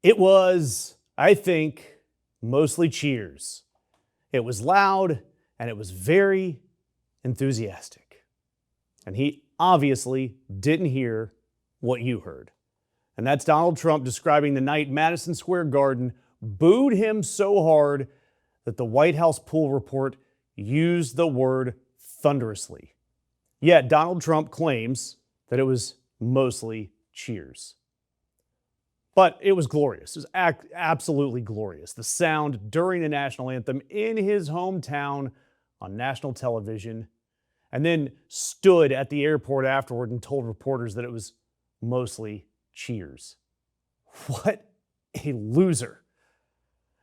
It was, I think, mostly cheers. It was loud and it was very enthusiastic. And he obviously didn't hear what you heard. And that's Donald Trump describing the night Madison Square Garden booed him so hard that the White House poll report used the word thunderously. Yet Donald Trump claims that it was mostly cheers. But it was glorious. It was absolutely glorious. The sound during the national anthem in his hometown on national television, and then stood at the airport afterward and told reporters that it was mostly cheers. What a loser.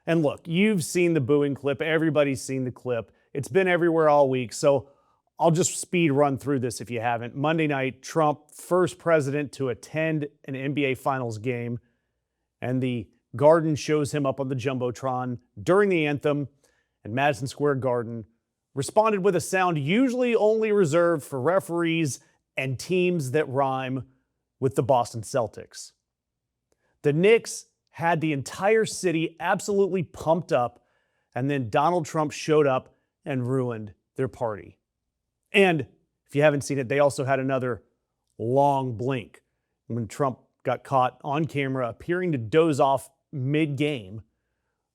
And look, you've seen the booing clip. Everybody's seen the clip. It's been everywhere all week, so I'll just speed run through this if you haven't. Monday night, Trump, first president to attend an NBA Finals game, and the Garden shows him up on the Jumbotron during the anthem, and Madison Square Garden responded with a sound usually only reserved for referees and teams that rhyme with the Boston Celtics. The Knicks had the entire city absolutely pumped up, and then Donald Trump showed up and ruined their party. And if you haven't seen it, they also had another long blink when Trump got caught on camera appearing to doze off mid-game,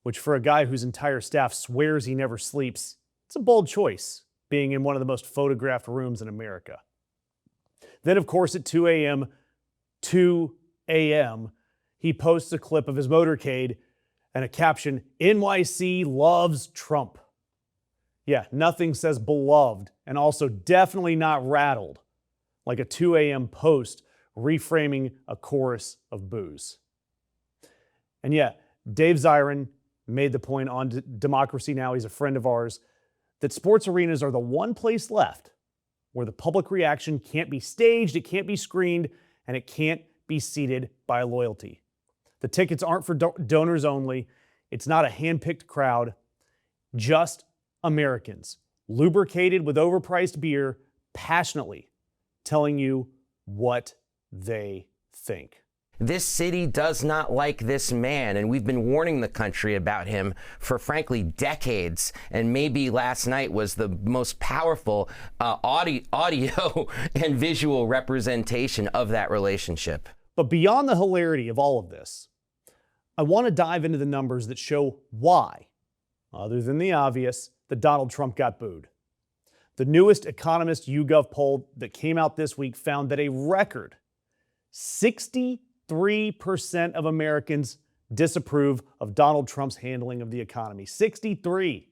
which for a guy whose entire staff swears he never sleeps, it's a bold choice, being in one of the most photographed rooms in America. Then, of course, at 2 a.m., he posts a clip of his motorcade and a caption, "NYC loves Trump." Yeah, nothing says beloved, and also definitely not rattled, like a 2 a.m. post reframing a chorus of boos. And yeah, Dave Zirin made the point on Democracy Now!, he's a friend of ours, that sports arenas are the one place left where the public reaction can't be staged, it can't be screened, and it can't be seeded by loyalty. The tickets aren't for donors only. It's not a hand-picked crowd, just Americans, lubricated with overpriced beer, passionately telling you what they think. This city does not like this man, and we've been warning the country about him for, frankly, decades. And maybe last night was the most powerful audio and visual representation of that relationship. But beyond the hilarity of all of this, I want to dive into the numbers that show why, other than the obvious, that Donald Trump got booed. The newest Economist YouGov poll that came out this week found that a record 63% of Americans disapprove of Donald Trump's handling of the economy. 63.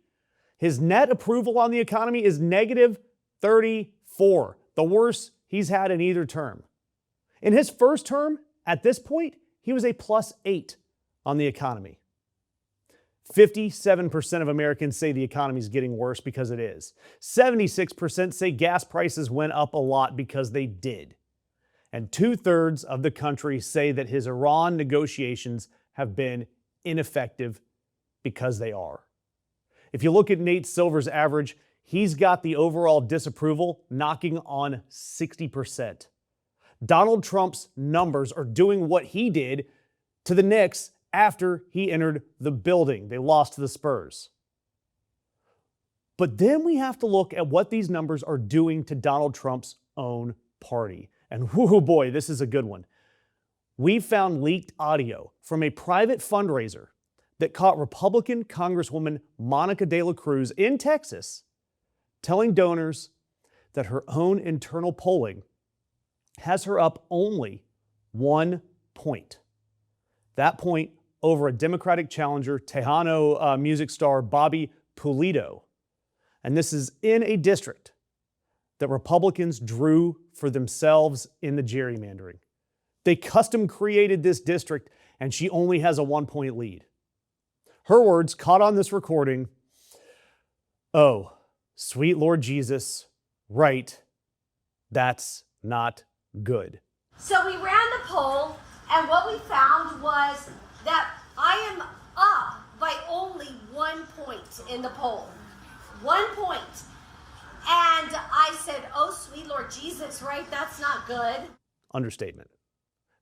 His net approval on the economy is negative 34, the worst he's had in either term. In his first term, at this point, he was a +8 on the economy. 57% of Americans say the economy is getting worse because it is. 76% say gas prices went up a lot because they did. And 2/3 of the country say that his Iran negotiations have been ineffective because they are. If you look at Nate Silver's average, he's got the overall disapproval knocking on 60%. Donald Trump's numbers are doing what he did to the Knicks after he entered the building. They lost to the Spurs. But then we have to look at what these numbers are doing to Donald Trump's own party. And whoo boy, this is a good one. We found leaked audio from a private fundraiser that caught Republican Congresswoman Monica De La Cruz in Texas telling donors that her own internal polling has her up only 1 point. That point over a Democratic challenger, Tejano music star Bobby Pulido. And this is in a district that Republicans drew for themselves in the gerrymandering. They custom created this district, and she only has a 1-point lead. Her words, caught on this recording, "Oh, sweet Lord Jesus, right, that's not good." So we ran the poll, and what we found was that I am up by only 1 point in the poll. 1 point. And I said, "Oh, sweet Lord Jesus, right? That's not good." Understatement.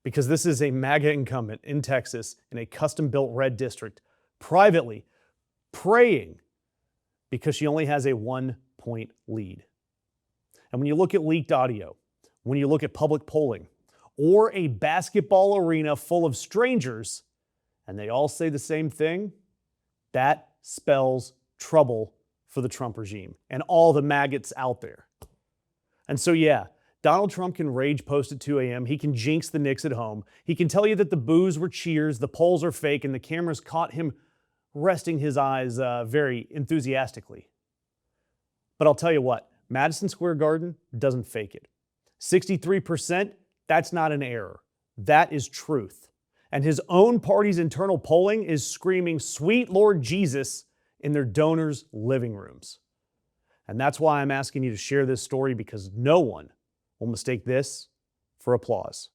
because this is a MAGA incumbent in Texas in a custom-built red district, privately praying because she only has a 1-point lead. And when you look at leaked audio, when you look at public polling, or a basketball arena full of strangers, and they all say the same thing, that spells trouble for the Trump regime and all the maggots out there. And so, yeah, Donald Trump can rage post at 2 a.m. He can jinx the Knicks at home. He can tell you that the boos were cheers, the polls are fake, and the cameras caught him resting his eyes very enthusiastically. But I'll tell you what, Madison Square Garden doesn't fake it. 63%, that's not an error. That is truth. And his own party's internal polling is screaming, "Sweet Lord Jesus," in their donors' living rooms. And that's why I'm asking you to share this story, because no one will mistake this for applause.